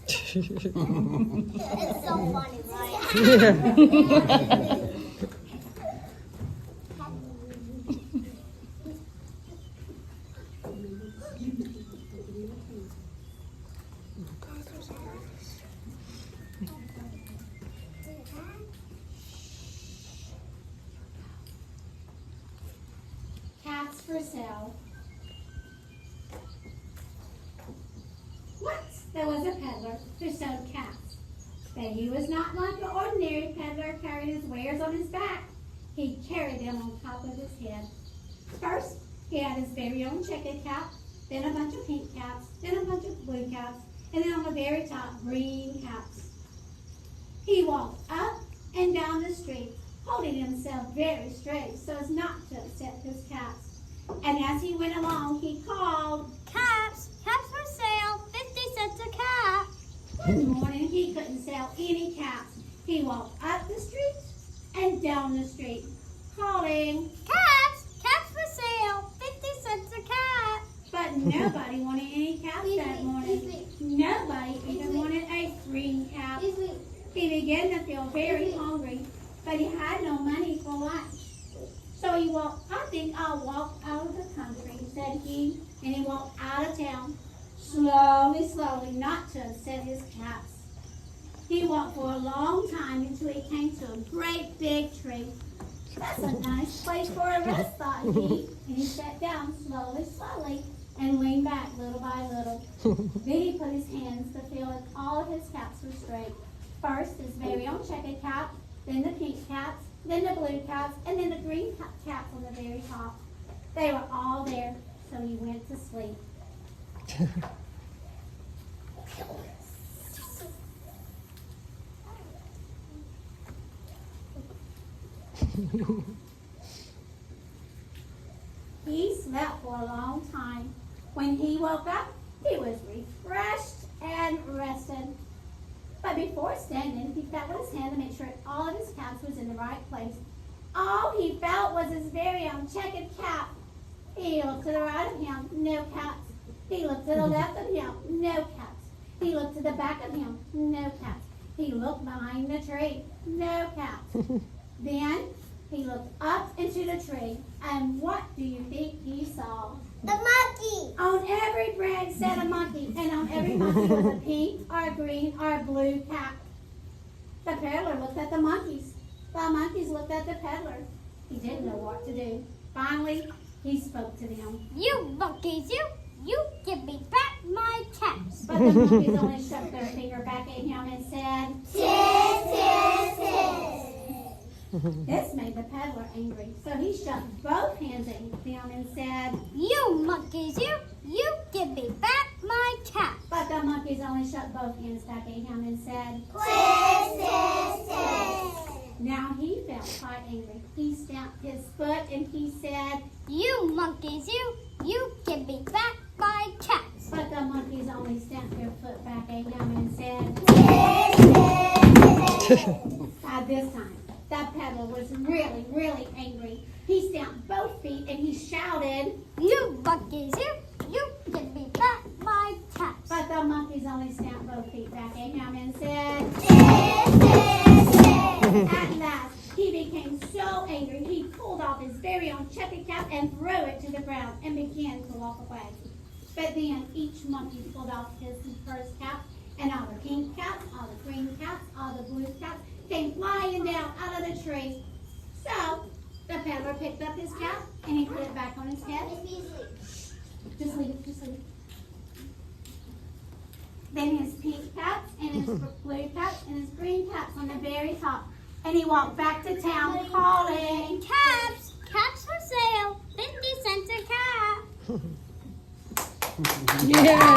It's so funny, right? Cats for sale. Once there was a peddler who sold cats, but he was not like an ordinary peddler carrying his wares on his back. He carried them on top of his head. First, he had his very own checkered cap, then a bunch of pink caps, then a bunch of blue caps, and then on the very top, green caps. He walked up and down the street, holding himself very straight so as not to upset his cats. And as he went along, he called, Caps for sale, 50 cents a cap. One morning, he couldn't sell any caps. He walked up the street and down the street, calling, Caps for sale, 50 cents a cap. but nobody wanted any caps that morning. Nobody even wanted a green cap. He began to feel very hungry, but he had no money for lunch. So he walked, I think I'll walk out of the country, said he, and he walked out of town, slowly, not to upset his cats. He walked for a long time until he came to a great big tree. That's a nice place for a rest, thought he, and he sat down slowly, and leaned back little by little. Then he put his hands to feel if all of his caps were straight. First, his very own checkered cap, then the pink caps, then the blue caps, and then the green caps on the very top. They were all there, so he went to sleep. He slept for a long time. When he woke up, he was refreshed and rested. But before standing, he felt with his hand to make sure all of his caps was in the right place. All he felt was his very own checkered cap. He looked to the right of him, no caps. He looked to the left of him, no caps. He looked to the back of him, no caps. He looked behind the tree, no caps. Then he looked up into the tree, and what do you think he saw? The monkey. On every branch sat a monkey, and on every monkey was a pink or a green or a blue cap. The peddler looked at the monkeys. The monkeys looked at the peddler. He didn't know what to do. Finally, he spoke to them. You monkeys, you give me back my caps. But the monkeys only shook their finger back at him and said, Tis. This made the peddler angry, so he shook both hands at them and said, You monkeys, you give me back my caps. but the monkeys only shook both hands back at him and said, Tis. Now he felt quite angry. He stamped his foot and he said, You monkeys, you give me back my caps. but the monkeys only stamped their foot back at him and said, By this time, the peddler was really angry. He stamped both feet and he shouted, You monkeys, you give me back my caps. but the monkeys only stamped both feet back at him and said, At last, he became so angry, he pulled off his very own checkered cap and threw it to the ground and began to walk away. But then each monkey pulled off his first cap, and all the pink caps, all the green caps, all the blue caps came flying down out of the tree. So, the peddler picked up his cap and he put it back on his head. Just leave it. Then his pink caps and his blue caps and his green caps on the very top. And he walked back to town calling, Caps for sale, 50 cents a cap. Yeah.